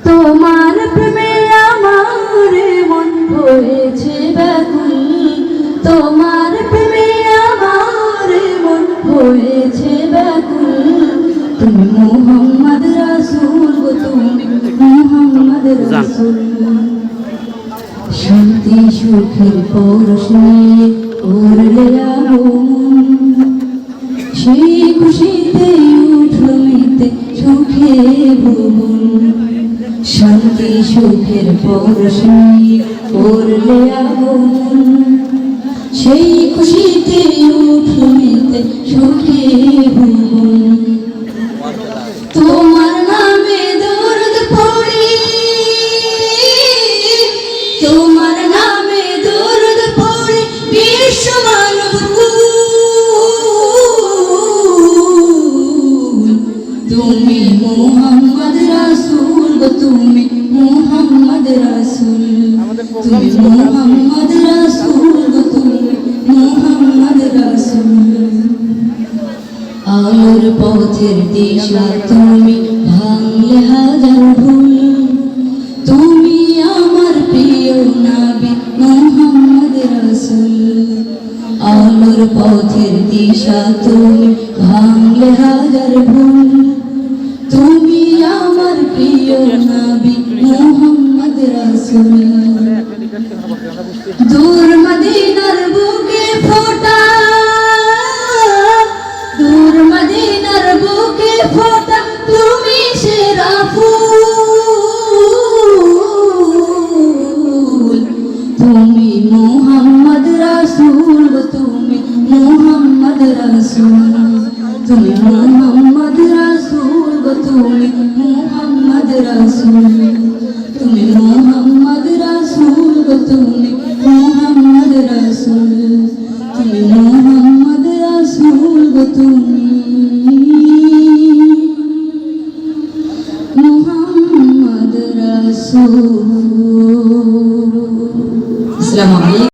তোমার প্রেমে আমার মন হয়েছে ব্যাকুল, তোমার প্রেমে আমার মন হয়েছে ব্যাকুল। তুমি মুহাম্মদ রাসূল গো, তুমি মুহাম্মদ রাসূল। শান্তি সুখের পরশ নিয়ে করলে আগমন, সেই খুশিতে উঠল মেতে সুখে ভুবন। শান্তি সুখের পরশ নিয়ে করলে আগমন, সেই খুশিতে উঠল মেতে সুখে ভুবন। তোমার নামে দরুদ পড়ি, তোমার নামে দরুদ পড়ি বিশ্ব মানব কুল। তুমি মুহাম্মদ রাসূল গো, তুমি মুহাম্মদ রাসূল। তুমি মুহাম্মদ রাসূল গো, তুমি মুহাম্মদ রাসূল। আলোর পথের দিশা তুমি, ভাঙলে হাজার ভুল। তুমি আমার প্রিয় নবী মুহাম্মদ রাসূল। আলোর পথের দিশা তুমি, ভাঙলে হাজার ভুল। তুমি আমার প্রিয় নবী মুহাম্মদ রাসূল। দূর মদিনার বুকে ফোটা, দূর মদিনার বুকে ফোটা তুমি সেরা ফুল। তুমি মুহাম্মদ রাসূল গো, তুমি মুহাম্মদ রাসূল। তুমি মুহাম্মদ রাসূল গো, তুমি মুহাম্মদ রাসূল। তুমি মুহাম্মদ রাসূল গো, তুমি মুহাম্মদ রাসূল। তুমি মুহাম্মদ রাসূল গো, তুমি মুহাম্মদ রাসূল। আসসালামু আলাইকুম।